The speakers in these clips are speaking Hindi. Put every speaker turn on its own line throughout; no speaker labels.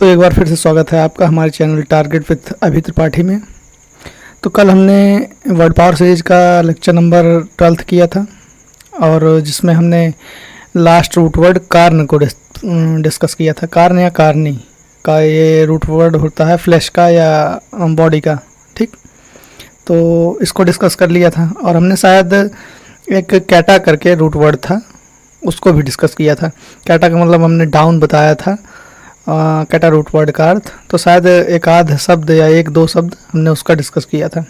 तो एक बार फिर से स्वागत है आपका हमारे चैनल टारगेट विथ अभी त्रिपाठी में। तो कल हमने वर्ड पावर सीरीज का लेक्चर नंबर 12 किया था और जिसमें हमने लास्ट रूट वर्ड कार्न को डिस्कस किया था। कार्न या कार्नी का ये रूट वर्ड होता है फ्लैश का या बॉडी का, ठीक। तो इसको डिस्कस कर लिया था और हमने शायद एक कैटा करके रूट वर्ड था उसको भी डिस्कस किया था। कैटा का मतलब हमने डाउन बताया था, कैटा रूट वर्ड का अर्थ। तो शायद एक आध शब्द या एक दो शब्द हमने उसका डिस्कस किया था।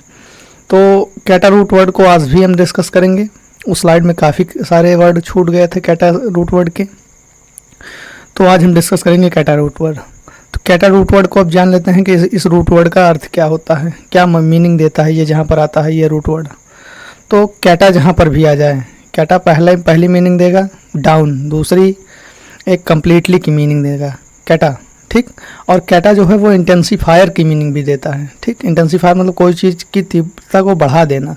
तो कैटा रूट वर्ड को आज भी हम डिस्कस करेंगे। उस स्लाइड में काफ़ी सारे वर्ड छूट गए थे कैटा रूट वर्ड के, तो आज हम डिस्कस करेंगे कैटा रूट वर्ड। तो कैटा रूट वर्ड को अब जान लेते हैं कि इस रूट वर्ड का अर्थ क्या होता है, क्या मीनिंग देता है ये जहाँ पर आता है ये रूट वर्ड। तो कैटा जहाँ पर भी आ जाए, कैटा पहली मीनिंग देगा डाउन, दूसरी एक कम्प्लीटली की मीनिंग देगा कैटा, ठीक। और कैटा जो है वो इंटेंसीफायर की मीनिंग भी देता है, ठीक। इंटेंसीफायर मतलब कोई चीज़ की तीव्रता को बढ़ा देना,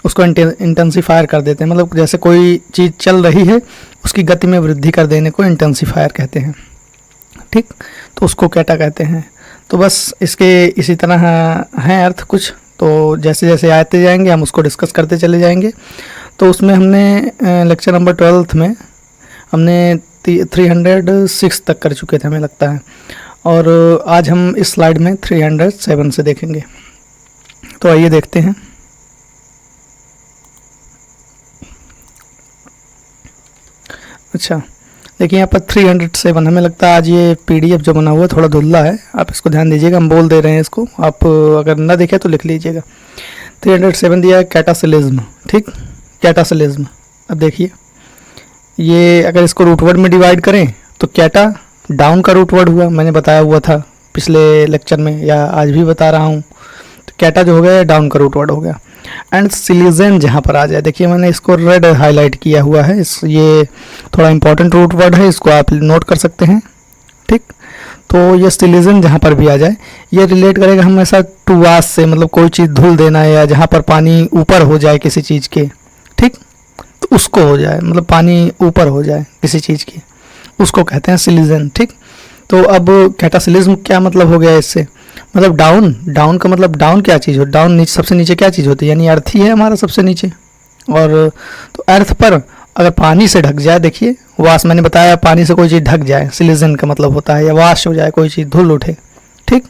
उसको इंटेंसीफायर कर देते हैं। मतलब जैसे कोई चीज़ चल रही है उसकी गति में वृद्धि कर देने को इंटेंसीफायर कहते हैं, ठीक। तो उसको कैटा कहते हैं। तो बस इसके इसी तरह हैं अर्थ कुछ, तो जैसे जैसे आते जाएंगे हम उसको डिस्कस करते चले जाएंगे। तो उसमें हमने लेक्चर नंबर 12 में हमने 306 तक कर चुके थे हमें लगता है, और आज हम इस स्लाइड में 307 से देखेंगे। तो आइए देखते हैं। अच्छा देखिए यहाँ पर 307, हमें लगता है आज ये पीडीएफ जो बना हुआ है थोड़ा धुंधला है, आप इसको ध्यान दीजिएगा। हम बोल दे रहे हैं इसको, आप अगर ना देखें तो लिख लीजिएगा। 307 दिया है कैटासिलिज्म, ठीक। कैटासिलिज्म, अब देखिए ये अगर इसको रूट वर्ड में डिवाइड करें तो कैटा डाउन का रूट वर्ड हुआ, मैंने बताया हुआ था पिछले लेक्चर में या आज भी बता रहा हूँ। तो कैटा जो हो गया डाउन का रूट वर्ड हो गया। एंड सिलिजन जहाँ पर आ जाए, देखिए मैंने इसको रेड हाईलाइट किया हुआ है, ये थोड़ा इंपॉर्टेंट रूट वर्ड है, इसको आप नोट कर सकते हैं, ठीक। तो ये सिलिजन जहाँ पर भी आ जाए ये रिलेट करेगा हमेशा टू वास से, मतलब कोई चीज़ धुल देना या जहाँ पर पानी ऊपर हो जाए किसी चीज़ के, ठीक। तो उसको हो जाए, मतलब पानी ऊपर हो जाए किसी चीज़ की, उसको कहते हैं सिलिजन, ठीक। तो अब कैटासिलिज्म क्या मतलब हो गया इससे, मतलब डाउन का मतलब डाउन क्या चीज़ हो, डाउन नीचे, सबसे नीचे क्या चीज़ होती है, यानी अर्थ ही है हमारा सबसे नीचे। और तो अर्थ पर अगर पानी से ढक जाए, देखिए वाश, मैंने बताया पानी से कोई चीज़ ढक जाए सिलिजन का मतलब होता है, या वाश हो जाए कोई चीज़, धुल उठे, ठीक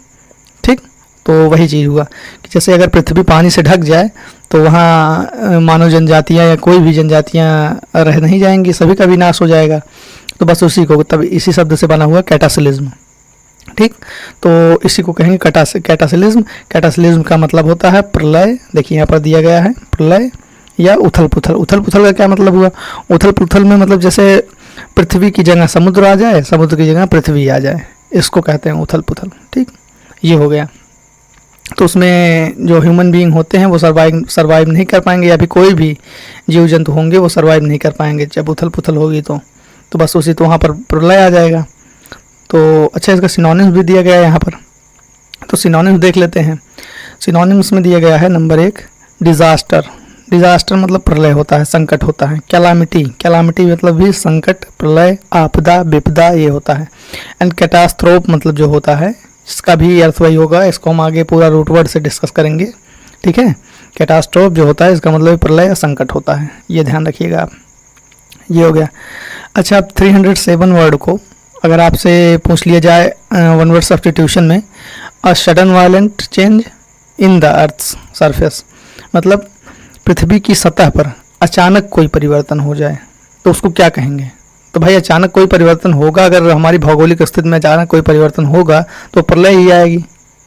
ठीक। तो वही चीज़ हुआ कि जैसे अगर पृथ्वी पानी से ढक जाए तो वहाँ मानव जनजातियाँ या कोई भी जनजातियाँ रह नहीं जाएंगी, सभी का विनाश हो जाएगा। तो बस उसी को, तब इसी शब्द से बना हुआ कैटासिलिज्म, ठीक। तो इसी को कहेंगे कैटासिलिज्म। कैटासिलिज्म का मतलब होता है प्रलय, देखिए यहाँ पर दिया गया है प्रलय या उथल पुथल। उथल पुथल का क्या मतलब हुआ, उथल पुथल में मतलब जैसे पृथ्वी की जगह समुद्र आ जाए, समुद्र की जगह पृथ्वी आ जाए, इसको कहते हैं उथल पुथल, ठीक। ये हो गया। तो उसमें जो ह्यूमन बीइंग होते हैं वो सर्वाइव नहीं कर पाएंगे, या फिर कोई भी जीव जंतु होंगे वो सर्वाइव नहीं कर पाएंगे जब उथल पुथल होगी। तो बस उसी, तो वहाँ पर प्रलय आ जाएगा। तो अच्छा, इसका सिनोनिम्स भी दिया गया है यहाँ पर, तो सिनोनिम्स देख लेते हैं। सिनोनिम्स में दिया गया है नंबर 1 डिज़ास्टर। डिज़ास्टर मतलब प्रलय होता है, संकट होता है। कैलामिटी मतलब भी संकट, प्रलय, आपदा, विपदा ये होता है। एंड कैटास्ट्रोफ मतलब जो होता है, इसका भी अर्थ वही होगा, इसको हम आगे पूरा रूट वर्ड से डिस्कस करेंगे, ठीक है। कैटास्ट्रोफ जो होता है इसका मतलब प्रलय या संकट होता है, ये ध्यान रखिएगा आप। ये हो गया। अच्छा, अब 307 वर्ड को अगर आपसे पूछ लिया जाए वन वर्ड सब्स्टिट्यूशन में, a sudden violent change in the earth's surface, मतलब पृथ्वी की सतह पर अचानक कोई परिवर्तन हो जाए तो उसको क्या कहेंगे। तो भाई अचानक कोई परिवर्तन होगा, अगर हमारी भौगोलिक स्थिति में अचानक कोई परिवर्तन होगा तो प्रलय ही आएगी,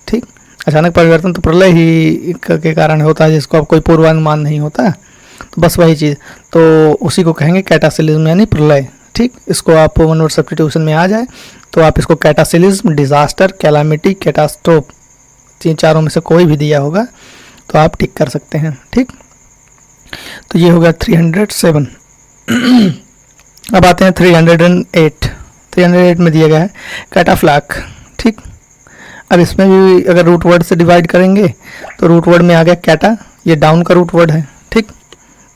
ठीक। अचानक परिवर्तन तो प्रलय ही के कारण होता है, जिसको अब कोई पूर्वानुमान नहीं होता। तो बस वही चीज़, तो उसी को कहेंगे कैटासिलिज्म यानी प्रलय, ठीक। इसको आप वन वर्ड सब्स्टिट्यूशन में आ जाए तो आप इसको कैटासिलिज्म, डिज़ास्टर, कैलामिटी, कैटास्ट्रोफ, तीन चारों में से कोई भी दिया होगा तो आप टिक कर सकते हैं, ठीक। तो ये हो गया 307। अब आते हैं 308। 308 में दिया गया है कैटाफ्लैक, ठीक। अब इसमें भी अगर रूट वर्ड से डिवाइड करेंगे तो रूट वर्ड में आ गया कैटा, ये डाउन का रूट वर्ड है, ठीक।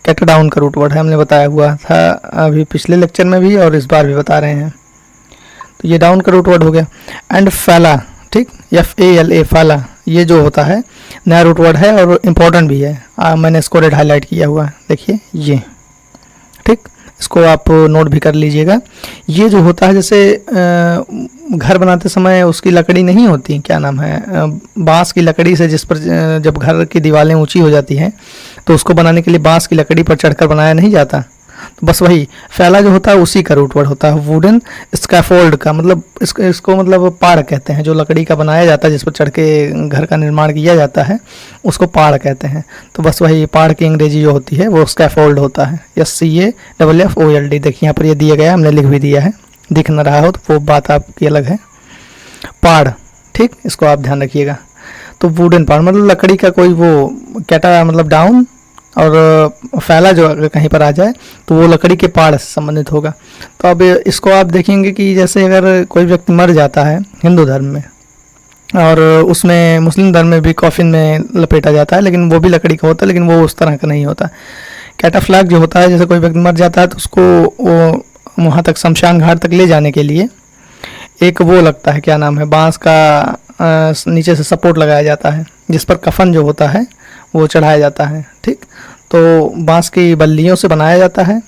कैटा डाउन का रूट वर्ड है, हमने बताया हुआ था अभी पिछले लेक्चर में भी और इस बार भी बता रहे हैं। तो ये डाउन का रूट वर्ड हो गया। एंड फैला, ठीक, FALA फैला, ये जो होता है नया रूट वर्ड है और इम्पोर्टेंट भी है। मैंने इसको रेड हाईलाइट किया हुआ है, देखिए ये, ठीक, इसको आप नोट भी कर लीजिएगा। ये जो होता है जैसे घर बनाते समय उसकी लकड़ी नहीं होती, क्या नाम है, बांस की लकड़ी से, जिस पर जब घर की दीवारें ऊंची हो जाती हैं तो उसको बनाने के लिए बांस की लकड़ी पर चढ़कर बनाया नहीं जाता। तो बस वही फैला जो होता है उसी का रूट वर्ड होता है। वुडन स्कैफोल्ड का मतलब इसको मतलब पाड़ कहते हैं, जो लकड़ी का बनाया जाता है जिस पर चढ़ के घर का निर्माण किया जाता है उसको पाड़ कहते हैं। तो बस वही पाड़ की अंग्रेजी जो होती है वो स्कैफोल्ड होता है, SCAFFOLD। देखिए यहाँ पर ये दिया गया, हमने लिख भी दिया है, दिख न रहा हो तो वो बात आपकी अलग है। पाड़, ठीक, इसको आप ध्यान रखिएगा। तो वुडन पाड़ मतलब लकड़ी का कोई वो कैटा मतलब डाउन, और फैला जो अगर कहीं पर आ जाए तो वो लकड़ी के पाड़ से संबंधित होगा। तो अब इसको आप देखेंगे कि जैसे अगर कोई व्यक्ति मर जाता है हिंदू धर्म में, और उसमें मुस्लिम धर्म में भी कॉफिन में लपेटा जाता है, लेकिन वो भी लकड़ी का होता है, लेकिन वो उस तरह का नहीं होता। कैटाफ्लैग जो होता है, जैसे कोई व्यक्ति मर जाता है तो उसको वो वहाँ तक शमशान घाट तक ले जाने के लिए एक वो लगता है, क्या नाम है, बांस का नीचे से सपोर्ट लगाया जाता है जिस पर कफन जो होता है वो चढ़ाया जाता है, ठीक। तो बांस की बल्लियों से बनाया जाता है,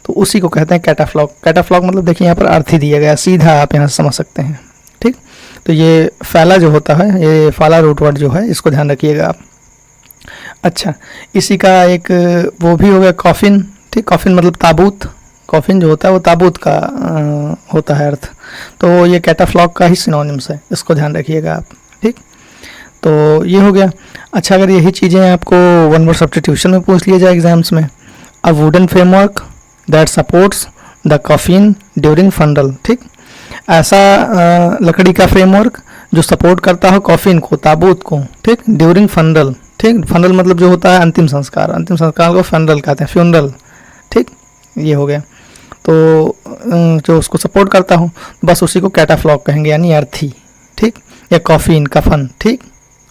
तो उसी को कहते हैं कैटाफ्लॉग। कैटाफ्लॉग मतलब देखिए यहाँ पर अर्थ ही दिया गया, सीधा आप यहाँ से समझ सकते हैं, ठीक। तो ये फैला जो होता है, ये फाला रूट वर्ड जो है, इसको ध्यान रखिएगा आप। अच्छा, इसी का एक वो भी हो गया कॉफिन, ठीक, कॉफिन मतलब ताबूत। कॉफिन जो होता है वो ताबूत का होता है अर्थ। तो ये कैटाफ्लॉग का ही सिनोनिम्स है, इसको ध्यान रखिएगा आप, ठीक। तो ये हो गया। अच्छा, अगर यही चीज़ें आपको वन वर्ड सब्स्टिट्यूशन में पूछ लिया जाए एग्जाम्स में, a wooden framework that supports the coffin during फंडल, ठीक, ऐसा लकड़ी का फ्रेमवर्क जो सपोर्ट करता हो कॉफिन को, ताबूत को, ठीक, ड्यूरिंग फंडल, ठीक। फंडल मतलब जो होता है अंतिम संस्कार, अंतिम संस्कार को फंडल कहते हैं, फ्यूनरल, ठीक, ये हो गया। तो जो उसको सपोर्ट करता हो बस उसी को कैटाफ्लॉग कहेंगे, यानी अर्थी, ठीक, या कॉफिन, कफन, ठीक,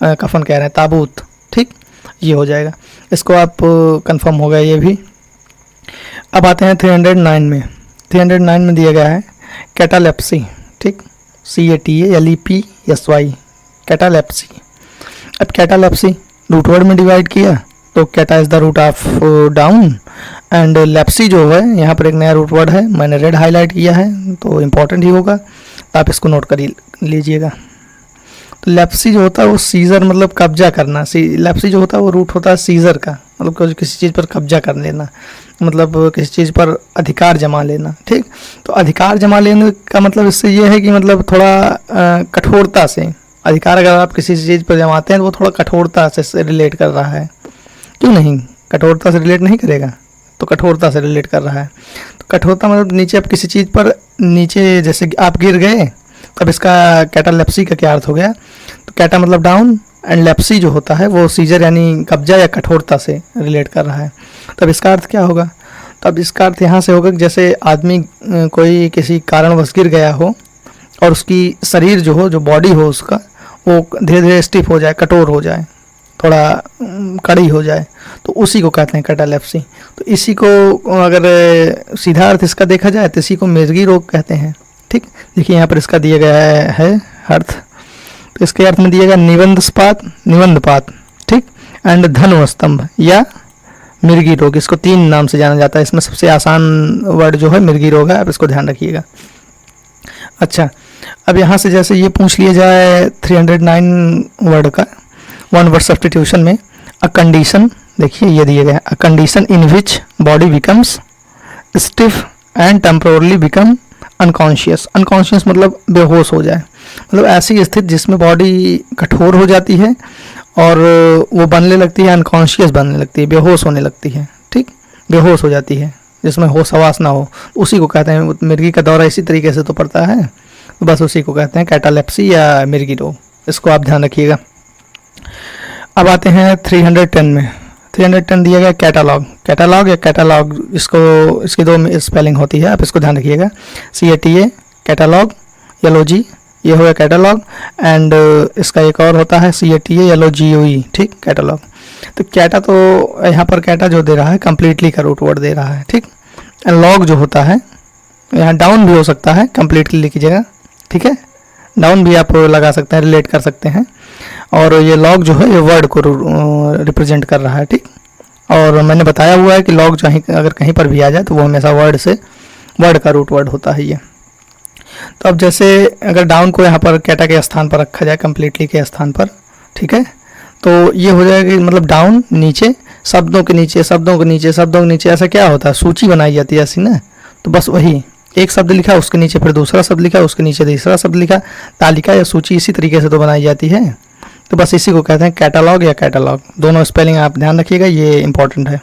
कफन कह रहे हैं, ताबूत, ठीक, ये हो जाएगा। इसको आप कंफर्म हो गया ये भी। अब आते हैं 309 में। 309 में दिया गया है कैटालेप्सी, ठीक, CATALEPSY, कैटालेप्सी। अब कैटालेप्सी रूट वर्ड में डिवाइड किया तो cata is the root of down, and lepsy जो है यहाँ पर एक नया रूट वर्ड है, मैंने रेड हाईलाइट किया है तो इम्पोर्टेंट ही होगा, तो आप इसको नोट कर लीजिएगा। तो लेप्सी जो होता है वो सीजर मतलब कब्जा करना। लेप्सी जो होता है वो रूट होता है सीजर का, मतलब किसी चीज़ पर कब्जा कर लेना, मतलब किसी चीज़ पर अधिकार जमा लेना, ठीक। तो अधिकार जमा लेने का मतलब इससे ये है कि मतलब थोड़ा कठोरता से, अधिकार अगर आप किसी चीज़ पर जमाते हैं तो वो थोड़ा कठोरता से रिलेट कर रहा है। क्यों नहीं, कठोरता से रिलेट नहीं करेगा, तो कठोरता से रिलेट कर रहा है। तो कठोरता मतलब नीचे आप किसी चीज़ पर नीचे जैसे आप गिर गए, तब इसका कैटालेप्सी का क्या अर्थ हो गया। तो कैटा मतलब डाउन, एंड लेप्सी जो होता है वो सीजर यानी कब्जा या कठोरता से रिलेट कर रहा है। तब इसका अर्थ क्या होगा, तब इसका अर्थ यहाँ से होगा कि जैसे आदमी कोई किसी कारणवश गिर गया हो और उसकी शरीर जो हो, जो बॉडी हो उसका, वो धीरे धीरे स्टिफ हो जाए, कठोर हो जाए, थोड़ा कड़ी हो जाए, तो उसी को कहते हैं कैटालेप्सी। तो इसी को अगर सीधा अर्थ इसका देखा जाए तो इसी को मिर्गी रोग कहते हैं, ठीक। देखिए यहाँ पर इसका दिया गया है अर्थ, तो इसके अर्थ में दिया गया निबंधपात, ठीक, एंड धनुस्तंभ या मिर्गी रोग। इसको 3 नाम से जाना जाता है, इसमें सबसे आसान वर्ड जो है मिर्गी रोग है, आप इसको ध्यान रखिएगा। अच्छा, अब यहाँ से जैसे ये पूछ लिया जाए 309 वर्ड का वन वर्ड सब्स्टिट्यूशन में, अ कंडीशन, देखिए ये दिया गया, a condition in which body becomes stiff and temporarily become unconscious. Unconscious मतलब बेहोश हो जाए, मतलब ऐसी स्थिति जिसमें बॉडी कठोर हो जाती है और वो बनने लगती है, अनकॉन्शियस बनने लगती है, बेहोश होने लगती है, ठीक, बेहोश हो जाती है, जिसमें होश हवास ना हो, उसी को कहते हैं। मिर्गी का दौरा इसी तरीके से तो पड़ता है, बस उसी को कहते हैं कैटालेप्सी या मिर्गी रोग, इसको आप ध्यान रखिएगा। अब आते हैं 310 में। 310 दिया गया कैटालॉग, कैटालॉग या कैटालॉग, इसको इसकी 2 स्पेलिंग होती है, आप इसको ध्यान रखिएगा, CATA कैटालॉग, LOG, ये हो गया कैटालॉग, एंड इसका एक और होता है CATA LOGUE, ठीक, कैटालॉग। तो कैटा तो यहाँ पर कैटा जो दे रहा है कम्प्लीटली का रूट वर्ड दे रहा है, ठीक। लॉग जो होता है यहाँ डाउन भी हो सकता है, कम्प्लीटली लिखिएगा, ठीक है, डाउन भी आप लगा सकते हैं, रिलेट कर सकते हैं। और ये लॉग जो है ये वर्ड को रिप्रेजेंट कर रहा है, ठीक। और मैंने बताया हुआ है कि लॉग जो अगर कहीं पर भी आ जाए तो वो हमेशा वर्ड का रूट वर्ड होता है ये। तो अब जैसे अगर डाउन को यहाँ पर कैटा के स्थान पर रखा जाए, कम्प्लीटली के स्थान पर, ठीक है, तो ये हो जाएगा कि मतलब डाउन नीचे, शब्दों के नीचे, शब्दों के नीचे, शब्दों के नीचे, ऐसा क्या होता है, सूची बनाई जाती है ऐसी ना। तो बस वही एक शब्द लिखा, उसके नीचे फिर दूसरा शब्द लिखा, उसके नीचे तीसरा शब्द लिखा, तालिका या सूची इसी तरीके से तो बनाई जाती है। तो बस इसी को कहते हैं कैटालॉग या कैटालॉग। दोनों स्पेलिंग आप ध्यान रखिएगा, ये इंपॉर्टेंट है।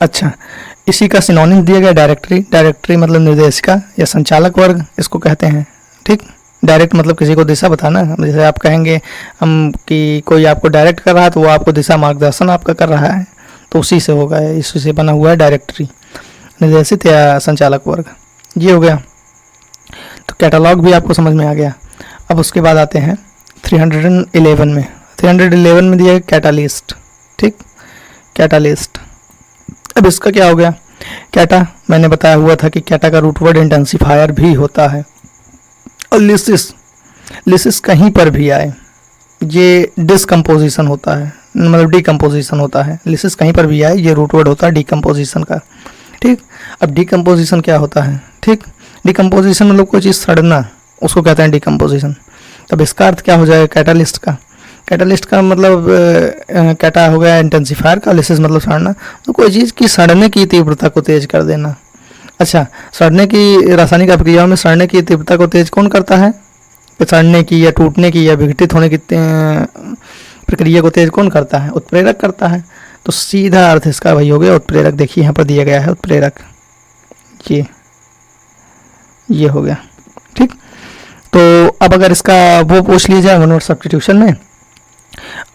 अच्छा, इसी का सिनोनिम दिया गया डायरेक्टरी। डायरेक्टरी मतलब निर्देशिका या संचालक वर्ग इसको कहते हैं, ठीक। डायरेक्ट मतलब किसी को दिशा बताना, जैसे आप कहेंगे हम कि कोई आपको डायरेक्ट कर रहा है तो वो आपको दिशा मार्गदर्शन आपका कर रहा है, तो उसी से होगा, इसी से बना हुआ है डायरेक्टरी, निर्देशित या संचालक वर्ग। ये हो गया। तो कैटालॉग भी आपको समझ में आ गया। अब उसके बाद आते हैं 311 में। 311 में दिया है कैटालिस्ट, ठीक, कैटालिस्ट। अब इसका क्या हो गया, कैटा मैंने बताया हुआ था कि कैटा का रूट वर्ड इंटेंसिफायर भी होता है। और लिसिस कहीं पर भी आए, ये डिस्कम्पोजिशन होता है, मतलब डिकम्पोजिशन होता है। लिसिस कहीं पर भी आए, ये रूट वर्ड होता है डिकम्पोजिशन का, ठीक। अब डिकम्पोजिशन क्या होता है, ठीक, डिकम्पोजिशन मतलब कोई चीज़ सड़ना, उसको कहते हैं डिकम्पोजिशन। तब इसका अर्थ क्या हो जाएगा कैटालिस्ट का। कैटालिस्ट का मतलब कैटा हो गया इंटेंसिफायर का, लिसिस मतलब सड़ना, तो कोई चीज़ की सड़ने की तीव्रता को तेज कर देना। अच्छा, सड़ने की रासायनिक अभिक्रियाओं में सड़ने की तीव्रता को तेज कौन करता है, सड़ने की या टूटने की या विघटित होने की प्रक्रिया को तेज कौन करता है, उत्प्रेरक करता है। तो सीधा अर्थ इसका वही हो गया उत्प्रेरक। देखिए यहाँ पर दिया गया है उत्प्रेरक, ये हो गया, ठीक। तो अब अगर इसका वो पूछ लिया जाए वन वर्ड सब्स्टिट्यूशन में,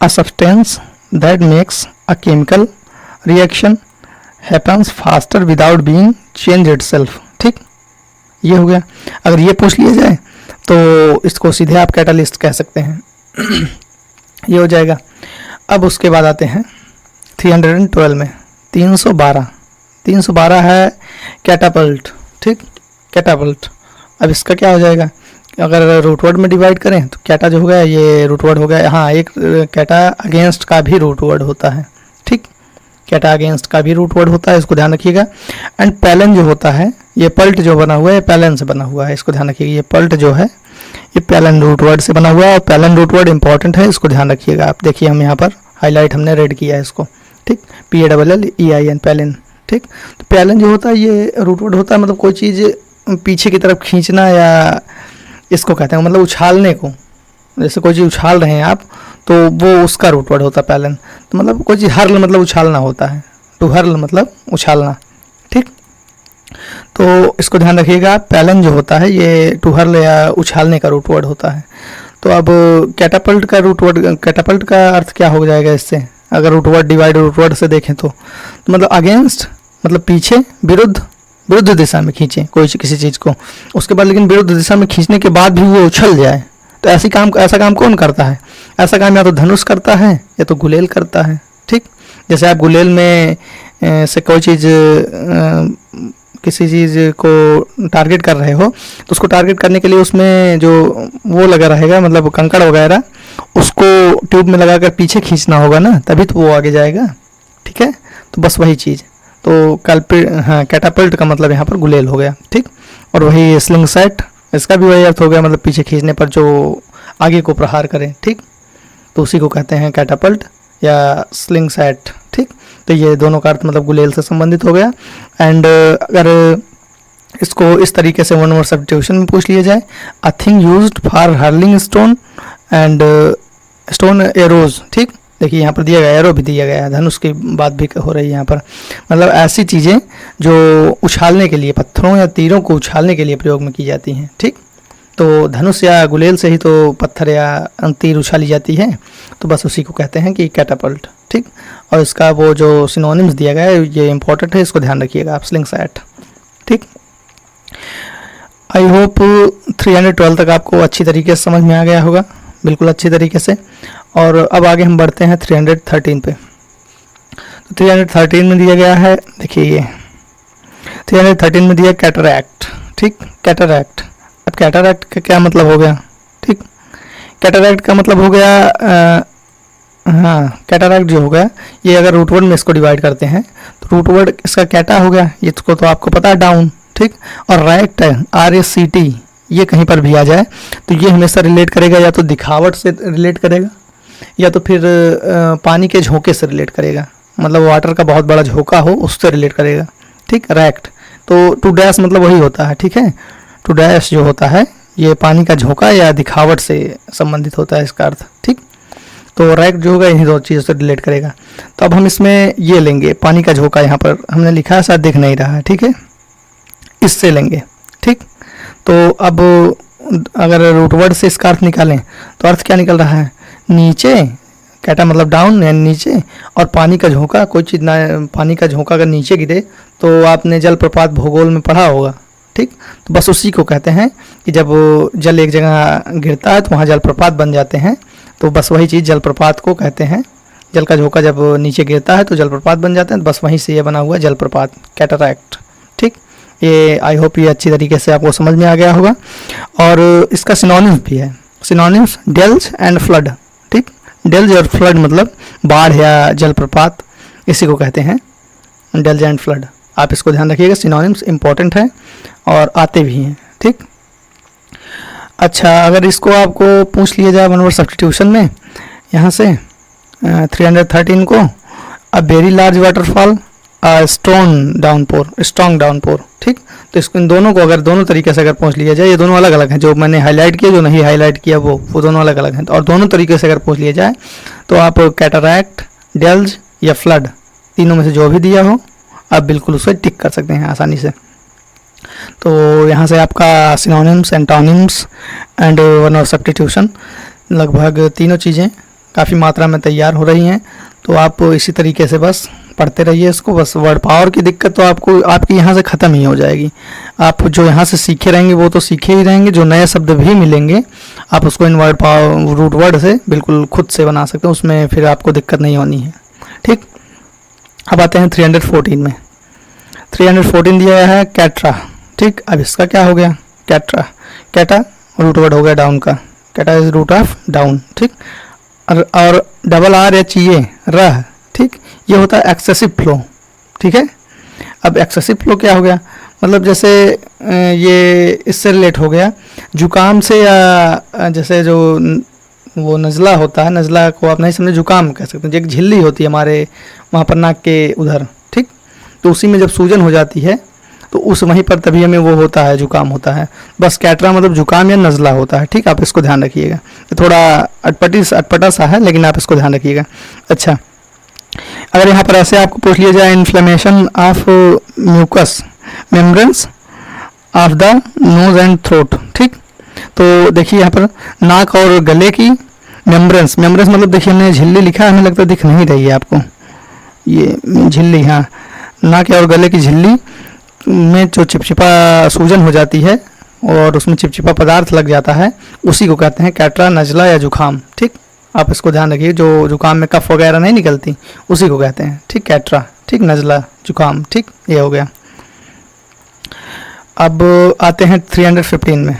a substance that makes a chemical reaction happens faster without being change itself, ठीक, ये हो गया। अगर ये पूछ लिया जाए तो इसको सीधे आप कैटालिस्ट कह सकते हैं। ये हो जाएगा। अब उसके बाद आते हैं 312 में 312 है कैटापल्ट, ठीक, कैटापल्ट। अब इसका क्या हो जाएगा, अगर रूट वर्ड में डिवाइड करें तो कैटा जो हो गया ये रूट वर्ड हो गया। हाँ, एक कैटा अगेंस्ट का भी रूट वर्ड होता है, ठीक, कैटा अगेंस्ट का भी रूट वर्ड होता है, इसको ध्यान रखिएगा। एंड पैलन जो होता है, ये पल्ट जो बना हुआ है पैलन से बना हुआ है, इसको ध्यान रखिएगा। ये पल्ट जो है ये पैलन रूट वर्ड से बना हुआ है, और पैलन रूट वर्ड इंपॉर्टेंट है, इसको ध्यान रखिएगा आप। देखिए हम यहाँ पर हाईलाइट हमने रेड किया है इसको, ठीक, PALLEIN पैलन, ठीक। तो पैलन जो होता है ये रूट वर्ड होता है, मतलब कोई चीज़ पीछे की तरफ खींचना, या इसको कहते हैं मतलब उछालने को। जैसे कोई चीज़ उछाल रहे हैं आप तो वो उसका रूट वर्ड होता है पैलन। तो मतलब कोई चीज़ हर्ल मतलब उछालना होता है, टू हर्ल मतलब उछालना, ठीक। तो इसको ध्यान रखिएगा, पैलन जो होता है ये टू हर्ल या उछालने का रूट वर्ड होता है। तो अब कैटापल्ट का रूट वर्ड, कैटापल्ट का अर्थ क्या हो जाएगा इससे, अगर root word divide root word से देखें तो मतलब अगेंस्ट मतलब पीछे, विरुद्ध दिशा में खींचे कोई किसी चीज़ को, उसके बाद लेकिन विरुद्ध दिशा में खींचने के बाद भी वो उछल जाए, तो ऐसा काम कौन करता है, ऐसा काम या तो धनुष करता है या तो गुलेल करता है, ठीक। जैसे आप गुलेल में से कोई चीज़ किसी चीज़ को टारगेट कर रहे हो, तो उसको टारगेट करने के लिए उसमें जो वो लगा रहेगा मतलब कंकड़ वगैरह, उसको ट्यूब में लगाकर पीछे खींचना होगा ना, तभी तो वो आगे जाएगा, ठीक है। तो बस वही चीज़, तो कैटापल्ट का मतलब यहाँ पर गुलेल हो गया, ठीक। और वही स्लिंग सेट, इसका भी वही अर्थ हो गया, मतलब पीछे खींचने पर जो आगे को प्रहार करें, ठीक। तो उसी को कहते हैं कैटापल्ट या स्लिंग सेट, ठीक। तो ये दोनों का अर्थ मतलब गुलेल से संबंधित हो गया। एंड अगर इसको इस तरीके से वन वर्ड सब्स्टिट्यूशन में पूछ लिया जाए, a thing used for hurling stone and stone arrows, ठीक। देखिए यहाँ पर दिया गया, एरो भी दिया गया है, धनुष की बात भी हो रही है यहाँ पर, मतलब ऐसी चीज़ें जो उछालने के लिए, पत्थरों या तीरों को उछालने के लिए प्रयोग में की जाती हैं, ठीक। तो धनुष या गुलेल से ही तो पत्थर या तीर उछाली जाती है, तो बस उसी को कहते हैं कि कैटापल्ट, ठीक। और इसका वो जो सिनोनिम्स दिया गया है ये इंपॉर्टेंट है, इसको ध्यान रखिएगा आप, स्लिंग सेट, ठीक। आई होप 312 तक आपको अच्छी तरीके से समझ में आ गया होगा, बिल्कुल अच्छी तरीके से। और अब आगे हम बढ़ते हैं 313 पे। तो 313 में दिया गया है, देखिए ये 313 में दिया कैटरैक्ट, ठीक, कैटरैक्ट। अब कैटरैक्ट का क्या मतलब हो गया, ठीक। कैटरैक्ट का मतलब हो गया हाँ, कैटरैक्ट जो हो गया ये अगर रूट वर्ड में इसको डिवाइड करते हैं तो रूट वर्ड इसका कैटा हो गया, ये इसको तो आपको पता है डाउन, ठीक। और रैक्ट है RACT, ये कहीं पर भी आ जाए तो ये हमेशा रिलेट करेगा या तो दिखावट से रिलेट करेगा या तो फिर पानी के झोंके से रिलेट करेगा, मतलब वाटर का बहुत बड़ा झोंका हो उससे रिलेट करेगा, ठीक। रैक्ट तो टू डैश मतलब वही होता है, ठीक है। टू डैश जो होता है ये पानी का झोंका या दिखावट से संबंधित होता है इसका अर्थ, ठीक। तो रैक्ट जो होगा इन्हीं दो चीज़ों से रिलेट करेगा। तो अब हम इसमें ये लेंगे पानी का झोंका, यहाँ पर हमने लिखा है शायद दिख नहीं रहा है, ठीक है, इससे लेंगे, ठीक। तो अब अगर रूट वर्ड से इसका अर्थ निकालें तो अर्थ क्या निकल रहा है, नीचे, कैटा मतलब डाउन यानी नीचे, और पानी का झोंका, कोई चीज़ ना, पानी का झोंका अगर नीचे गिरे तो आपने जलप्रपात भूगोल में पढ़ा होगा, ठीक। तो बस उसी को कहते हैं कि जब जल एक जगह गिरता है तो वहाँ जलप्रपात बन जाते हैं, तो बस वही चीज़ जलप्रपात को कहते हैं। जल का झोंका जब नीचे गिरता है तो जलप्रपात बन जाते हैं, तो बस वहीं से ये बना हुआ जलप्रपात, कैटरैक्ट, ठीक। ये आई होप ये अच्छी तरीके से आपको समझ में आ गया होगा। और इसका सिनोनिम्स भी है, सिनोनिम्स डेल्ज एंड फ्लड, ठीक। डेल्ज और फ्लड मतलब बाढ़ या जलप्रपात, इसी को कहते हैं डेल्ज एंड फ्लड। आप इसको ध्यान रखिएगा, सिनोनिम्स इंपॉर्टेंट है और आते भी हैं, ठीक। अच्छा, अगर इसको आपको पूछ लिया जाए वन वर्ड सब्स्टिट्यूशन में, यहाँ से 313 को, a very large waterfall, strong downpour, ठीक। तो इसको इन दोनों को अगर दोनों तरीके से अगर पूछ लिया जाए, ये दोनों अलग अलग हैं, जो मैंने हाईलाइट किया जो नहीं हाईलाइट किया वो दोनों अलग अलग हैं, तो और दोनों तरीके से अगर पूछ लिया जाए तो आप कैटरैक्ट, डेल्ज या फ्लड, तीनों में से जो भी दिया हो आप बिल्कुल उसे टिक कर सकते हैं आसानी से। तो यहाँ से आपका synonyms, antonyms and one word substitution लगभग तीनों चीज़ें काफ़ी मात्रा में तैयार हो रही हैं। तो आप इसी तरीके से बस पढ़ते रहिए इसको, बस वर्ड पावर की दिक्कत तो आपको आपकी यहाँ से ख़त्म ही हो जाएगी। आप जो यहाँ से सीखे रहेंगे वो तो सीखे ही रहेंगे, जो नए शब्द भी मिलेंगे आप उसको इन वर्ड पावर रूट वर्ड से बिल्कुल खुद से बना सकते हैं, उसमें फिर आपको दिक्कत नहीं होनी है, ठीक। अब आते हैं 314 में। 314 दिया गया है कैट्रा, ठीक। अब इसका क्या हो गया, कैट्रा, कैटा रूट वर्ड हो गया डाउन का, कैटा इज रूट ऑफ डाउन, ठीक। और डबल RHE रह, ठीक, ये होता है एक्सेसिव फ्लो, ठीक है। अब एक्सेसिव फ्लो क्या हो गया, मतलब जैसे ये इससे रिलेट हो गया जुकाम से, या जैसे जो वो नज़ला होता है, नज़ला को आप नहीं समझे जुकाम कह सकते हैं, एक झिल्ली होती है हमारे वहाँ पर नाक के उधर, ठीक। तो उसी में जब सूजन हो जाती है तो उस वहीं पर तभी हमें वो होता है, जुकाम होता है। बस कैटरा मतलब जुकाम या नज़ला होता है, ठीक। आप इसको ध्यान रखिएगा, थोड़ा अटपटा सा है लेकिन आप इसको ध्यान रखिएगा। अच्छा, अगर यहाँ पर ऐसे आपको पूछ लिया जाए inflammation of mucous membranes of the nose and throat, ठीक। तो देखिए यहाँ पर नाक और गले की मेम्ब्रेन्स मतलब देखिए हमने झिल्ली लिखा है, हमें लगता है दिख नहीं रही है आपको, ये झिल्ली, हाँ, नाक और गले की झिल्ली में जो चिपचिपा सूजन हो जाती है और उसमें चिपचिपा पदार्थ लग जाता है, उसी को कहते हैं कैटरा, नज़ला या जुकाम, ठीक। आप इसको ध्यान रखिए, जो जुकाम में कफ वगैरह नहीं निकलती उसी को कहते हैं, ठीक, कैटरा, ठीक, नज़ला, जुकाम, ठीक, ये हो गया। अब आते हैं 315 में।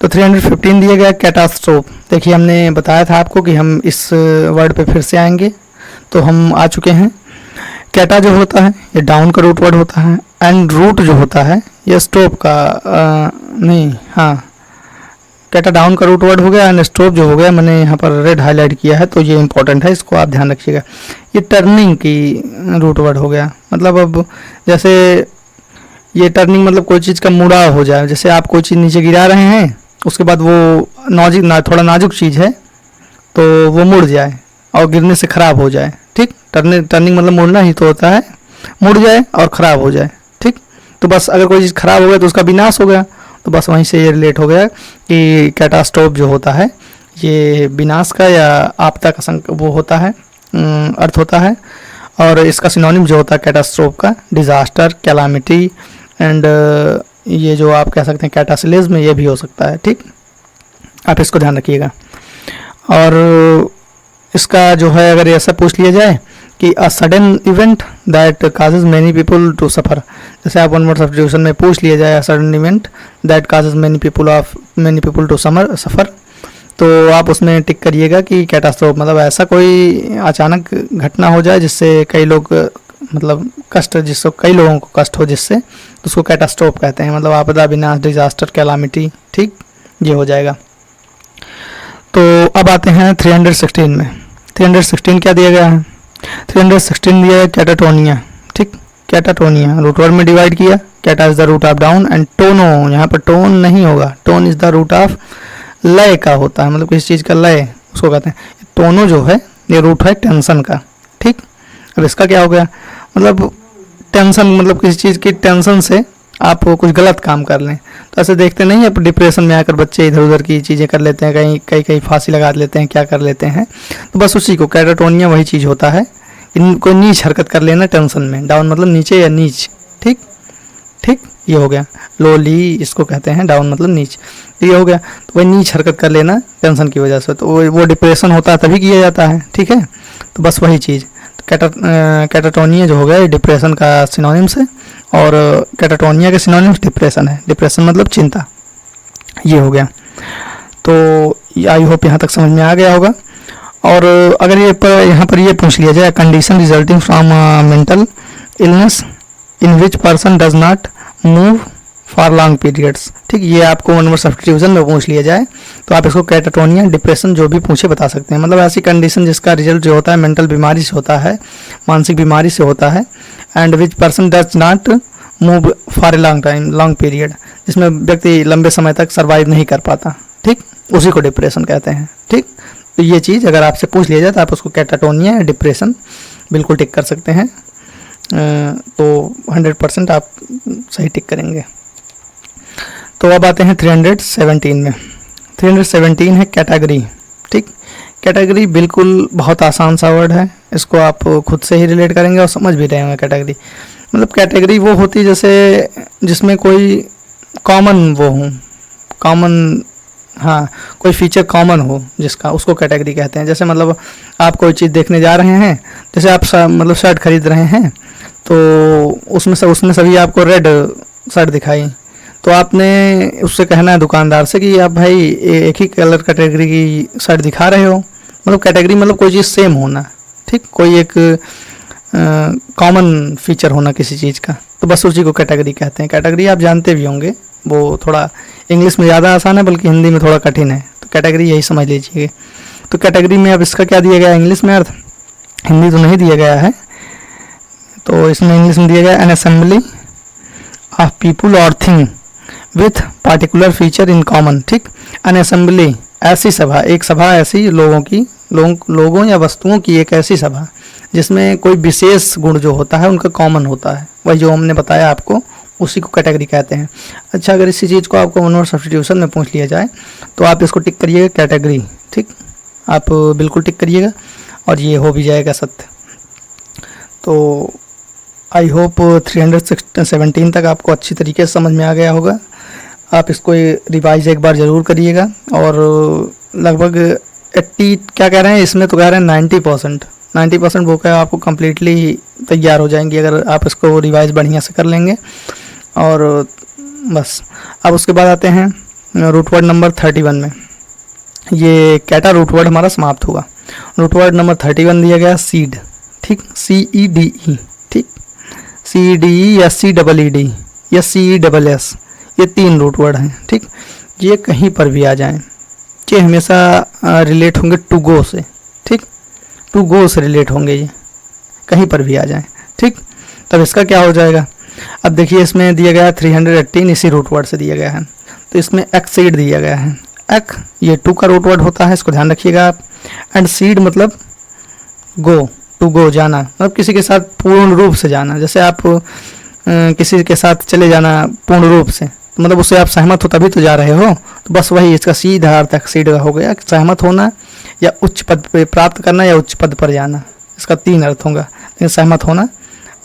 तो 315 दिया गया कैटास्ट्रोफ। देखिए हमने बताया था आपको कि हम इस वर्ड पे फिर से आएंगे, तो हम आ चुके हैं। कैटा जो होता है ये डाउन का रूट वर्ड होता है, एंड रूट जो होता है ये स्टोप का कैटा डाउन का रूट वर्ड हो गया, एंड स्टोप जो हो गया मैंने यहाँ पर रेड हाईलाइट किया है, तो ये इंपॉर्टेंट है, इसको आप ध्यान रखिएगा। ये टर्निंग की रूट वर्ड हो गया, मतलब अब जैसे ये टर्निंग मतलब कोई चीज़ का मुड़ाव हो जाए, जैसे आप कोई चीज़ नीचे गिरा रहे हैं उसके बाद वो थोड़ा नाजुक चीज़ है तो वो मुड़ जाए और गिरने से ख़राब हो जाए, ठीक। टर्निंग मतलब मुड़ना ही तो होता है, मुड़ जाए और ख़राब हो जाए, ठीक। तो बस अगर कोई चीज़ ख़राब हो गया तो उसका विनाश हो गया, तो बस वहीं से ये रिलेट हो गया कि कैटास्ट्रोफ जो होता है ये विनाश का या आपदा का वो होता है, अर्थ होता है। और इसका सिनोनिम जो होता है कैटास्ट्रोफ का, डिज़ास्टर, कैलामिटी एंड ये जो आप कह सकते हैं कैटासिलिज्म, ये भी हो सकता है, ठीक। आप इसको ध्यान रखिएगा। और इसका जो है अगर ऐसा पूछ लिया जाए कि a sudden event that causes many people to suffer, जैसे आप वन वर्ड सब्स्टिट्यूशन में पूछ लिया जाए sudden event that causes many people to suffer, तो आप उसमें टिक करिएगा कि कैटास्ट्रोफ, मतलब ऐसा कोई अचानक घटना हो जाए जिससे कई लोग मतलब कष्ट, जिससे कई लोगों को कष्ट हो, जिससे तो उसको कैटास्ट्रोफ कहते हैं, मतलब आपदा, विनाश, डिजास्टर, कैलामिटी। ठीक, ये हो जाएगा। तो अब आते हैं 316 में। 316 क्या दिया गया है? 316 दिया है कैटाटोनिया। ठीक, कैटाटोनिया रूट वर्ड में डिवाइड किया। Cata is the root of down and tono, यहाँ पर टोन नहीं होगा, tone is the root of लय का होता है, मतलब किसी चीज़ का लय उसको कहते हैं। टोनो जो है ये रूट है टेंशन का। ठीक, अब इसका क्या हो गया, मतलब टेंशन, मतलब किसी चीज़ की टेंशन से आप कुछ गलत काम कर लें, तो ऐसे देखते नहीं आप डिप्रेशन में आकर बच्चे इधर उधर की चीज़ें कर लेते हैं, कहीं फांसी लगा लेते हैं, क्या कर लेते हैं, तो बस उसी को कैटाटोनिया वही चीज़ होता है कि कोई नीच हरकत कर लेना टेंशन में। डाउन मतलब नीचे या नीच। ठीक ठीक, ये हो गया। लोली इसको कहते हैं, डाउन मतलब नीच, ये हो गया। तो वही नीच हरकत कर लेना टेंशन की वजह से, तो वो डिप्रेशन होता है तभी किया जाता है। ठीक है, तो बस वही चीज़। कैटाटोनिया जो हो गया डिप्रेशन का सिनोनिम्स है, और कैटाटोनिया के सिनोनिम्स डिप्रेशन है। डिप्रेशन मतलब चिंता, ये हो गया। तो आई होप यहाँ तक समझ में आ गया होगा। और अगर यहाँ पर ये पूछ लिया जाए condition resulting from mental illness in which person does not move for long periods. ठीक, ये आपको वन वर्ड सब्स्टिट्यूशन में पूछ लिया जाए तो आप इसको कैटाटोनिया, डिप्रेशन जो भी पूछे बता सकते हैं। मतलब ऐसी कंडीशन जिसका रिजल्ट जो होता है मेंटल बीमारी से होता है, मानसिक बीमारी से होता है, and which person does not move for a long time, long period, जिसमें व्यक्ति लंबे समय तक सर्वाइव नहीं कर पाता। ठीक, उसी को डिप्रेशन कहते हैं। ठीक, तो ये चीज़ अगर आपसे पूछ लिया जाए तो आप उसको कैटाटोनिया या डिप्रेशन बिल्कुल टिक कर सकते हैं। तो 100% आप सही टिक करेंगे। तो अब आते हैं 317 में। 317 है कैटेगरी। ठीक, कैटेगरी बिल्कुल बहुत आसान सा वर्ड है, इसको आप खुद से ही रिलेट करेंगे और समझ भी रहे होंगे। कैटेगरी मतलब कैटेगरी वो होती है जैसे जिसमें कोई कॉमन वो हो, कॉमन, हाँ, कोई फीचर कॉमन हो जिसका, उसको कैटेगरी कहते हैं। जैसे मतलब आप कोई चीज़ देखने जा रहे हैं, जैसे आप मतलब शर्ट खरीद रहे हैं, तो उसमें सभी आपको रेड शर्ट दिखाई, तो आपने उससे कहना है दुकानदार से कि आप भाई एक ही कलर कैटेगरी की शर्ट दिखा रहे हो। मतलब कैटेगरी मतलब कोई चीज़ सेम होना। ठीक, कोई एक कॉमन फीचर होना किसी चीज़ का, तो बस उसी को कैटेगरी कहते हैं। कैटेगरी आप जानते भी होंगे, वो थोड़ा इंग्लिश में ज़्यादा आसान है बल्कि हिंदी में थोड़ा कठिन है, तो कैटेगरी यही समझ लीजिए। तो कैटेगरी में अब इसका क्या दिया गया है इंग्लिश में अर्थ, हिंदी तो नहीं दिया गया है, तो इसमें इंग्लिश में दिया गया एन असेंबली ऑफ पीपुल और thing with particular feature in common. ठीक, एन असेंबली ऐसी सभा, एक सभा ऐसी लोगों या वस्तुओं की एक ऐसी सभा जिसमें कोई विशेष गुण जो होता है उनका कॉमन होता है, वही जो हमने बताया आपको, उसी को कैटेगरी कहते हैं। अच्छा, अगर इसी चीज़ को आपको वन वर्ड सब्स्टिट्यूशन में पूछ लिया जाए तो आप इसको टिक करिएगा कैटेगरी। ठीक, आप बिल्कुल टिक करिएगा और ये हो भी जाएगा सत्य। तो आई होप 317 तक आपको अच्छी तरीके से समझ में आ गया होगा। आप इसको रिवाइज एक बार ज़रूर करिएगा, और लगभग 80 क्या कह रहे हैं इसमें, तो कह रहे हैं 90% बुक है आपको कम्प्लीटली तैयार हो जाएंगी अगर आप इसको रिवाइज बढ़िया से कर लेंगे। और बस अब उसके बाद आते हैं रूट वर्ड नंबर 31 में। ये कैटा रूट वर्ड हमारा समाप्त हुआ। रूट वर्ड नंबर 31 दिया गया सीड। ठीक, CEDE। ठीक, CEDE या CEED या CESS, ये 3 रूट वर्ड हैं। ठीक, ये कहीं पर भी आ जाएं, ये हमेशा रिलेट होंगे टू गो से। ठीक, टू गो से रिलेट होंगे, ये कहीं पर भी आ जाएं। ठीक, तब इसका क्या हो जाएगा, अब देखिए इसमें दिया गया है 318, इसी रूट वर्ड से दिया गया है, तो इसमें एक्सीड दिया गया है। एक् ये टू का रूट वर्ड होता है, इसको ध्यान रखिएगा आप। एंड सीड मतलब गो, टू गो जाना, मतलब किसी के साथ पूर्ण रूप से जाना। जैसे आप किसी के साथ चले जाना पूर्ण रूप से, तो मतलब उससे आप सहमत हो तभी तो जा रहे हो, तो बस वही इसका सीधा अर्थ एक्सीड का हो गया। सहमत होना या उच्च पद पे प्राप्त करना या उच्च पद पर जाना, इसका 3 अर्थ होगा। लेकिन सहमत होना,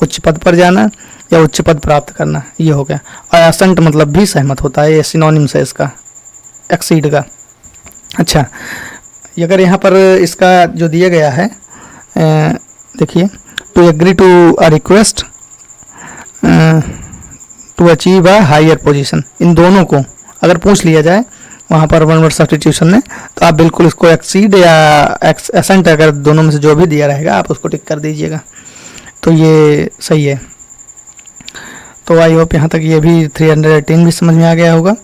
उच्च पद पर जाना या उच्च पद प्राप्त करना, ये हो गया। और एसेंट मतलब भी सहमत होता है, ये सिनोनिम्स है इसका एक्सीड का। अच्छा, अगर यहाँ पर इसका जो दिया गया है देखिए, to agree to a request to achieve a higher position. इन दोनों को अगर पूछ लिया जाए वहाँ पर वन वर्ड सब्स्टिट्यूशन में, तो आप बिल्कुल इसको एक्सीड या एसेंट, अगर दोनों में से जो भी दिया रहेगा आप उसको टिक कर दीजिएगा, तो ये सही है। तो आई होप यहाँ तक ये भी 318 भी समझ में आ गया होगा।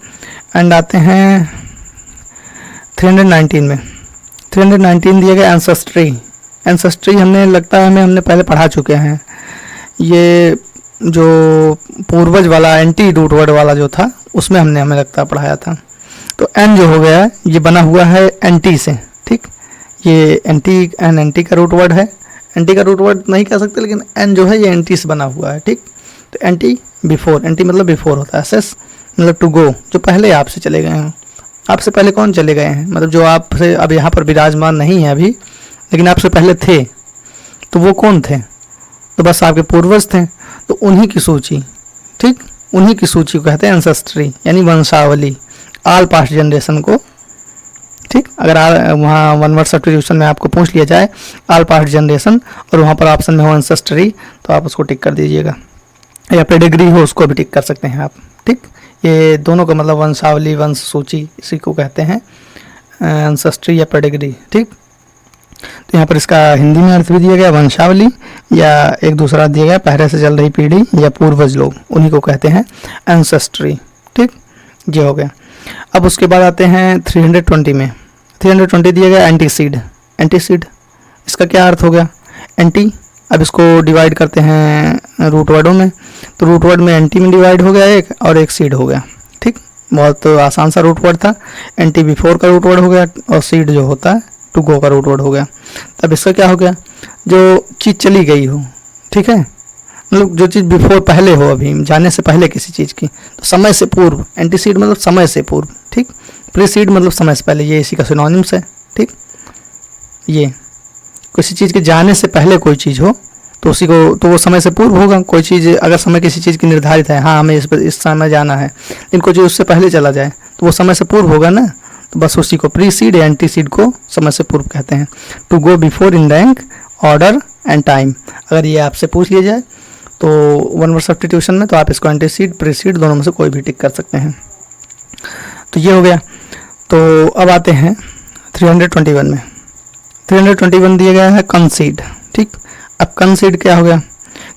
एंड आते हैं 319 में। 319 दिया गया एंसेस्ट्री। एंसेस्ट्री हमने पहले पढ़ा चुके हैं। ये जो पूर्वज वाला एंटी रूट वर्ड वाला जो था उसमें हमें लगता है पढ़ाया था। तो एन जो हो गया है ये बना हुआ है एंटी से, ठीक। ये एंटी का रूट वर्ड है। एंटी का रूट वर्ड नहीं कह सकते, लेकिन एन जो है ये एंटी से बना हुआ है, ठीक। तो एंटी बिफोर, एंटी मतलब बिफोर होता है। सेस मतलब टू गो, जो पहले आपसे चले गए हैं। आपसे पहले कौन चले गए हैं, मतलब जो आपसे अब यहाँ पर विराजमान नहीं है अभी, लेकिन आपसे पहले थे, तो वो कौन थे? तो बस आपके पूर्वज थे। तो उन्हीं की सूची, ठीक, उन्हीं की सूची को कहते हैं एंसेस्ट्री, यानी वंशावली, ऑल पास्ट जनरेशन को, ठीक। अगर वहाँ वन वर्ड सब्स्टिट्यूशन में आपको पूछ लिया जाए ऑल पास्ट जनरेशन और वहाँ पर ऑप्शन में हो एंसेस्ट्री, तो आप उसको टिक कर दीजिएगा, या पेडिग्री हो उसको भी टिक कर सकते हैं आप, ठीक। ये दोनों का मतलब वंशावली, वंश सूची, इसी को कहते हैं एंसेस्ट्री या पेडिग्री, ठीक। तो यहाँ पर इसका हिंदी में अर्थ भी दिया गया वंशावली, या एक दूसरा दिया गया पहले से चल रही पीढ़ी या पूर्वज लोग, उन्हीं को कहते हैं एंसेस्ट्री, ठीक। ये हो गया। अब उसके बाद आते हैं 320 में। 320 दिया गया एंटीसीड। एंटीसीड इसका क्या अर्थ हो गया? एंटी, अब इसको डिवाइड करते हैं रूट वर्डों में, तो रूट वर्ड में एंटी में डिवाइड हो गया एक, और एक सीड हो गया, ठीक। बहुत आसान सा रूट वर्ड था। एंटी बिफोर का रूट वर्ड हो गया, और सीड जो होता है टू गो का रूट वर्ड हो गया। तब इसका क्या हो गया? जो चीज़ चली गई हो, ठीक है, मतलब जो चीज़ बिफोर पहले हो, अभी जाने से पहले किसी चीज़ की, तो समय से पूर्व। एंटीसीड मतलब समय से पूर्व, ठीक। प्रीसीड मतलब समय से पहले, ये इसी का सिनोनिम्स है, ठीक। ये किसी चीज़ के जाने से पहले कोई चीज़ हो तो उसी को, तो वो समय से पूर्व होगा। कोई चीज़ अगर समय किसी चीज़ की निर्धारित है, हाँ हमें इस समय जाना है, लेकिन कोई चीज़ उससे पहले चला जाए तो वो समय से पूर्व होगा ना, तो बस उसी को प्रीसीड या एंटीसीड को समय से पूर्व कहते हैं। To go before in rank, order and time. अगर ये आपसे पूछ लिया जाए तो वन वर्ड सब्स्टिट्यूशन में, तो आप इसको एंटीसीड प्रीसीड दोनों में से कोई भी टिक कर सकते हैं। तो ये हो गया। तो अब आते हैं 321 में। 321 दिया गया है कंसीड, ठीक। अब कंसीड क्या हो गया?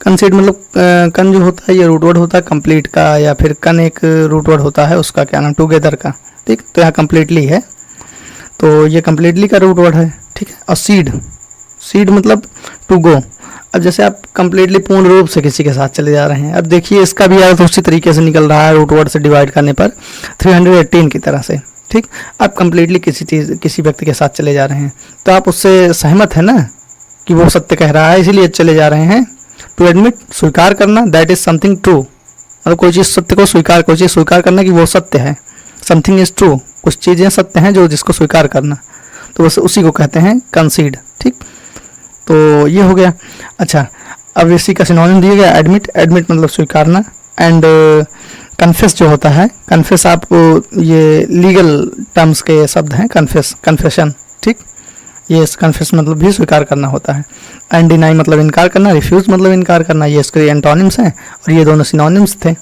कंसीड मतलब कन जो होता है ये रूट वर्ड होता है कंप्लीट का, या फिर कन एक रूट वर्ड होता है उसका क्या नाम, टुगेदर का, ठीक। तो यहाँ कंप्लीटली है, तो ये कंप्लीटली का रूट वर्ड है, ठीक है। और सीड, सीड मतलब टू गो। अब जैसे आप कंप्लीटली पूर्ण रूप से किसी के साथ चले जा रहे हैं, अब देखिए इसका भी अर्थ उसी तरीके से निकल रहा है रूट वर्ड से डिवाइड करने पर 318 की तरह से, ठीक। आप कंप्लीटली किसी व्यक्ति के साथ चले जा रहे हैं, तो आप उससे सहमत है ना कि वो सत्य कह रहा है, इसीलिए चले जा रहे हैं। टू एडमिट स्वीकार करना, दैट इज समथिंग ट्रू, मतलब कोई चीज़ सत्य को स्वीकार, कोई चीज़ स्वीकार करना कि वो सत्य है। समथिंग इज ट्रू, कुछ चीज़ें सत्य हैं जो जिसको स्वीकार करना, तो बस उसी को कहते हैं कंसीड, ठीक। तो ये हो गया। अच्छा, अब इसी का सिनोनिम दिया गया एडमिट। एडमिट मतलब स्वीकारना। एंड कन्फेस जो होता है, कन्फेस आप ये लीगल टर्म्स के शब्द हैं, कन्फेस, कन्फेशन, ठीक। ये कन्फेस मतलब भी स्वीकार करना होता है। एंड डिनाई मतलब इनकार करना, रिफ्यूज मतलब इनकार करना। ये इसके एंटोनिम्स हैं और ये दोनों सिनोनिम्स थे।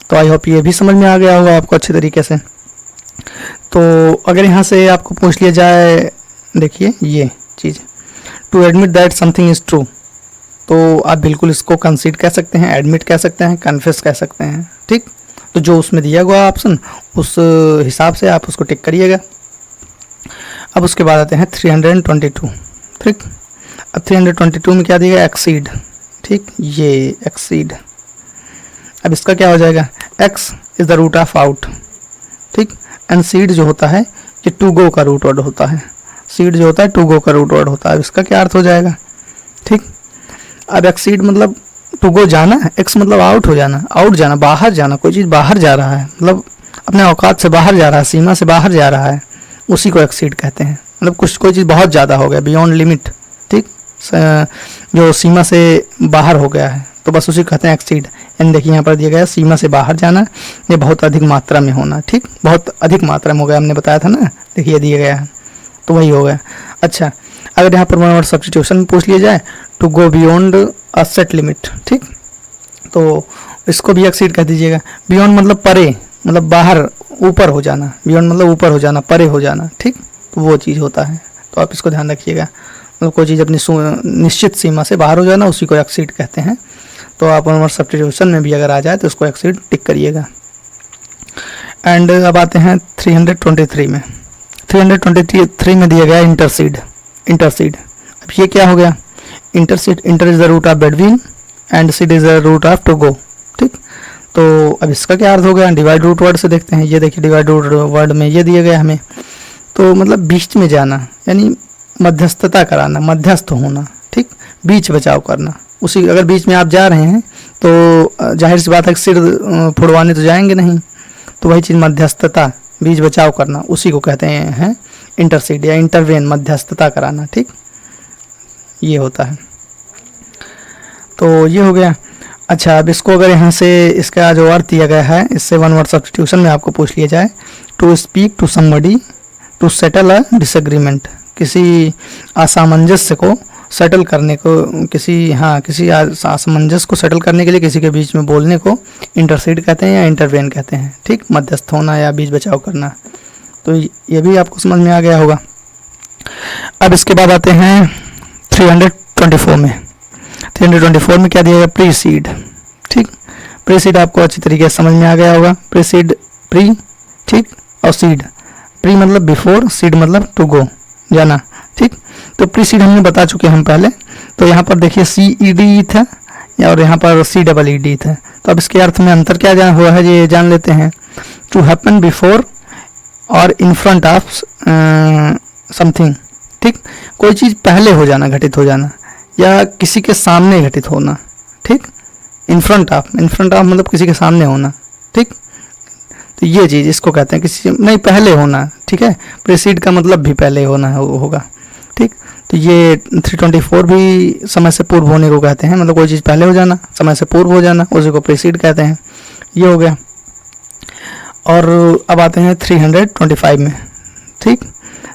तो आई होप ये भी समझ में आ गया होगा आपको अच्छे तरीके से। तो अगर यहाँ से आपको पूछ लिया जाए, देखिए ये चीज़, to admit that something is true, तो आप बिल्कुल इसको कंसीड कह सकते हैं, एडमिट कह सकते हैं, कन्फेस कह सकते हैं, ठीक। तो जो उसमें दिया हुआ ऑप्शन उस हिसाब से आप उसको टिक करिएगा। अब उसके बाद आते हैं 322, ठीक। अब 322 में क्या दिया गया? एक्सीड, ठीक। ये एक्सीड, अब इसका क्या हो जाएगा? X is the root of out, ठीक। एंड सीड जो होता है ये टू गो का रूट वर्ड होता है। सीड जो होता है टू गो का रूट वर्ड होता है। इसका क्या अर्थ हो जाएगा? ठीक। अब एक्सीड मतलब टू गो जाना, एक्स मतलब आउट हो जाना, आउट जाना, बाहर जाना, कोई चीज़ बाहर जा रहा है, मतलब अपने औकात से बाहर जा रहा है, सीमा से बाहर जा रहा है, उसी को एक्सीड कहते हैं। मतलब कुछ कोई चीज़ बहुत ज़्यादा हो गया, बियॉन्ड लिमिट, ठीक, जो सीमा से बाहर हो गया है, तो बस उसी को कहते हैं एक्सीड। एंड देखिए यहाँ पर दिया गया सीमा से बाहर जाना, ये बहुत अधिक मात्रा में होना, ठीक, बहुत अधिक मात्रा में हो गया, हमने बताया था ना, देखिए दिया गया है, तो वही हो गया। अच्छा, अगर यहाँ पर वन वर्ड सब्स्टिट्यूशन पूछ लिया जाए, to go beyond a set limit, ठीक, तो इसको भी एक्सीड कह दीजिएगा। बियॉन्ड मतलब परे, मतलब बाहर, ऊपर हो जाना। बियॉन्ड मतलब ऊपर हो जाना, परे हो जाना, ठीक, तो वो चीज़ होता है। तो आप इसको ध्यान रखिएगा, मतलब कोई चीज़ अपनी निश्चित सीमा से बाहर हो जाना, उसी को एक्सीड कहते हैं। तो आप नंबर सब्स्टिट्यूशन में भी अगर आ जाए तो उसको एक्सीड टिक करिएगा। एंड अब आते हैं 323 में। 323 में दिया गया इंटरसीड। इंटरसीड, अब ये क्या हो गया? Intercede, inter is the root of between and cede is the root of to go, ठीक। तो अब इसका क्या अर्थ हो गया? डिवाइड रूट वर्ड से देखते हैं। ये देखिए डिवाइड रूट वर्ड में ये दिया गया हमें, तो मतलब बीच में जाना, यानी मध्यस्थता कराना, मध्यस्थ होना, ठीक, बीच बचाव करना। उसी, अगर बीच में आप जा रहे हैं तो जाहिर सी बात है सिर फुड़वाने तो जाएंगे नहीं, तो वही चीज़ मध्यस्थता, बीच बचाव करना, उसी को कहते हैं इंटरसीड या इंटरवेन, मध्यस्थता कराना, ठीक, ये होता है। तो ये हो गया। अच्छा, अब इसको अगर यहाँ से इसका जो अर्थ दिया गया है, इससे वन वर्ड सब्स्टिट्यूशन में आपको पूछ लिया जाए, to speak to somebody to settle a disagreement, किसी असामंजस्य को सेटल करने को, किसी असमंजस को सेटल करने के लिए किसी के बीच में बोलने को इंटरसीड कहते हैं या इंटरवेन कहते हैं, ठीक, मध्यस्थ होना या बीच बचाव करना। तो ये भी आपको समझ में आ गया होगा। अब इसके बाद आते हैं 324 में। 324 में क्या दिया गया? प्रीसीड, ठीक। प्रीसीड आपको अच्छी तरीके से समझ में आ गया होगा। प्रीसीड, प्री, ठीक, और सीड। प्री मतलब बिफोर, सीड मतलब टू गो, जाना, ठीक। तो प्रीसीड हमने बता चुके हैं हम पहले। तो यहाँ पर देखिए CED था और यहाँ पर CEED था। तो अब इसके अर्थ में अंतर क्या जान हुआ है ये जान लेते हैं। टू हैपन बिफोर और इन फ्रंट ऑफ समथिंग, ठीक, कोई चीज़ पहले हो जाना, घटित हो जाना, या किसी के सामने घटित होना, ठीक। इन फ्रंट ऑफ मतलब किसी के सामने होना, ठीक। तो ये चीज़ इसको कहते हैं किसी नहीं पहले होना, ठीक है। प्रीसीड का मतलब भी पहले होना होगा, ठीक। तो ये 324 भी समय से पूर्व होने को कहते हैं, मतलब कोई चीज़ पहले हो जाना, समय से पूर्व हो जाना, उसी को प्रीसीड कहते हैं। ये हो गया। और अब आते हैं 325 में, ठीक।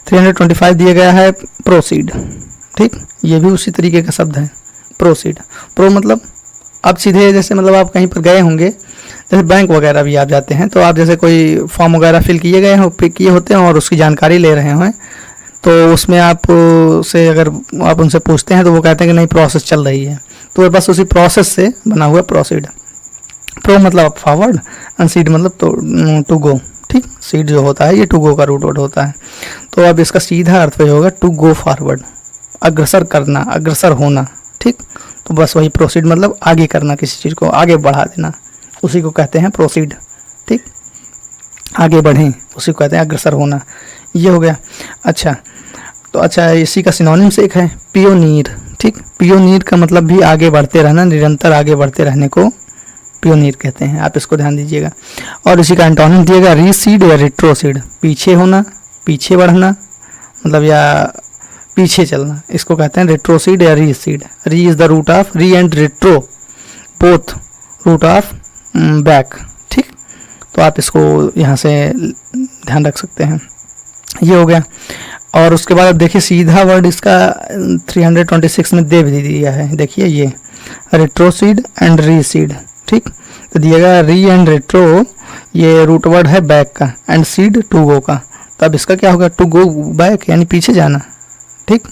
325 दिया गया है प्रोसीड, ठीक। ये भी उसी तरीके का शब्द है, प्रोसीड। प्रो मतलब आप सीधे, जैसे मतलब आप कहीं पर गए होंगे, जैसे बैंक वगैरह भी आप जाते हैं, तो आप जैसे कोई फॉर्म वगैरह फिल किए होते हैं और उसकी जानकारी ले रहे हैं, तो उसमें आप से अगर आप उनसे पूछते हैं तो वो कहते हैं कि नहीं प्रोसेस चल रही है, तो बस उसी प्रोसेस से बना हुआ प्रोसीड। प्रो मतलब फॉरवर्ड एंड सीड मतलब टू गो, ठीक। सीड जो होता है ये टू गो का रूट वर्ड होता है। तो अब इसका सीधा अर्थ वही होगा टू गो फॉरवर्ड, अग्रसर करना, अग्रसर होना, ठीक। तो बस वही प्रोसीड मतलब आगे करना, किसी चीज़ को आगे बढ़ा देना, उसी को कहते हैं प्रोसीड, ठीक। आगे बढ़ें उसी को कहते हैं अग्रसर होना। ये हो गया। अच्छा, तो अच्छा इसी का सिनोनिम्स एक है पियोनीर, ठीक। पियोनीर का मतलब भी आगे बढ़ते रहना, निरंतर आगे बढ़ते रहने को पियोनीर कहते हैं, आप इसको ध्यान दीजिएगा। और इसी का एंटोनिम दिएगा रीसीड या रिट्रोसीड, पीछे होना, पीछे बढ़ना, मतलब या पीछे चलना, इसको कहते हैं रिट्रोसीड या recede. Re is the root of, re and retro both root of back, ठीक। तो आप इसको यहाँ से ध्यान रख सकते हैं। ये हो गया। और उसके बाद अब देखिए सीधा वर्ड इसका 326 में दे भी दिया है, देखिए ये रिट्रोसीड एंड रीसीड, ठीक। तो दिएगा री एंड रिट्रो, ये रूट वर्ड है बैक का, एंड सीड टू गो का। तो अब इसका क्या होगा? टू गो बैक यानी पीछे जाना, ठीक।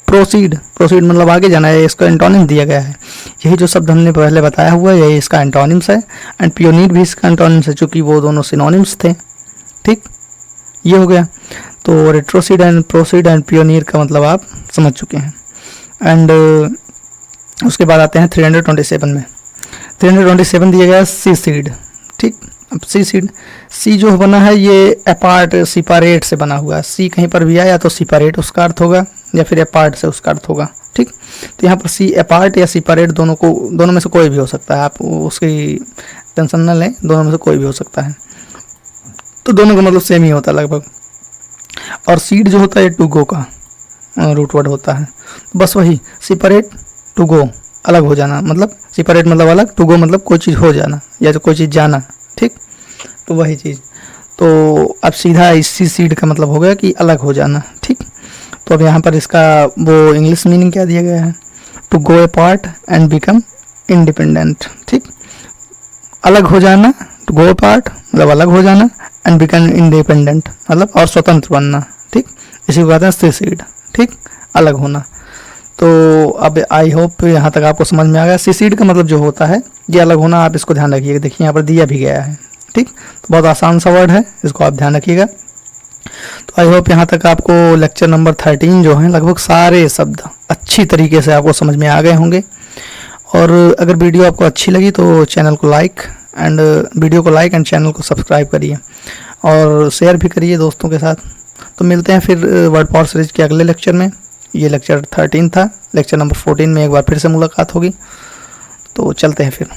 प्रोसीड, प्रोसीड मतलब आगे जाना है, इसका एंटोनिम दिया गया है। यही जो शब्द हमने पहले बताया हुआ है यही इसका एंटोनिम्स है, एंड पियोनीर भी इसका एंटोनिम्स है, चूँकि वो दोनों सिनोनिम्स थे, ठीक। ये हो गया। तो रिट्रोसीड एंड प्रोसीड एंड पियोनीर का मतलब आप समझ चुके हैं। एंड उसके बाद आते हैं 327 में। 327 दिया गया सी सीड, ठीक। अब सी सीड, सी जो बना है ये अपार्ट सिपारेट से बना हुआ है। सी कहीं पर भी आया तो सिपारेट उसका अर्थ होगा या फिर अपार्ट से उसका अर्थ होगा, ठीक। तो यहाँ पर सी अपार्ट या सिपारेट दोनों में से कोई भी हो सकता है, आप उसकी टेंशन न लें, दोनों में से कोई भी हो सकता है। तो दोनों का मतलब सेम ही होता है लगभग। और सीड जो होता है टू गो का रूट वर्ड होता है, बस वही सिपरेट टू गो, अलग हो जाना, मतलब सिपरेट मतलब अलग, टू गो मतलब कोई चीज़ हो जाना या तो कोई चीज़ जाना, ठीक। तो वही चीज़। तो अब सीधा इसी सीड का मतलब हो गया कि अलग हो जाना, ठीक। तो अब यहाँ पर इसका वो इंग्लिश मीनिंग क्या दिया गया है? To go apart and become independent, ठीक। अलग हो जाना, टू गो अपार्ट मतलब अलग हो जाना, एंड बिकम इंडिपेंडेंट मतलब और स्वतंत्र बनना, ठीक, इसी को कहते हैं सिसीड, ठीक, अलग होना। तो अब आई होप यहाँ तक आपको समझ में आ गया। सिसीड का मतलब जो होता है ये अलग होना, आप इसको ध्यान रखिएगा, देखिए यहाँ पर दिया भी गया है, ठीक, तो बहुत आसान सा वर्ड है, इसको आप ध्यान रखिएगा। तो आई होप यहाँ तक आपको लेक्चर नंबर 13 जो है लगभग सारे शब्द अच्छी तरीके से आपको समझ में आ गए होंगे। और अगर वीडियो आपको अच्छी लगी तो चैनल को लाइक एंड चैनल को सब्सक्राइब करिए और शेयर भी करिए दोस्तों के साथ। तो मिलते हैं फिर वर्ड पावर सीरीज के अगले लेक्चर में। ये लेक्चर 13 था, लेक्चर नंबर 14 में एक बार फिर से मुलाकात होगी। तो चलते हैं फिर।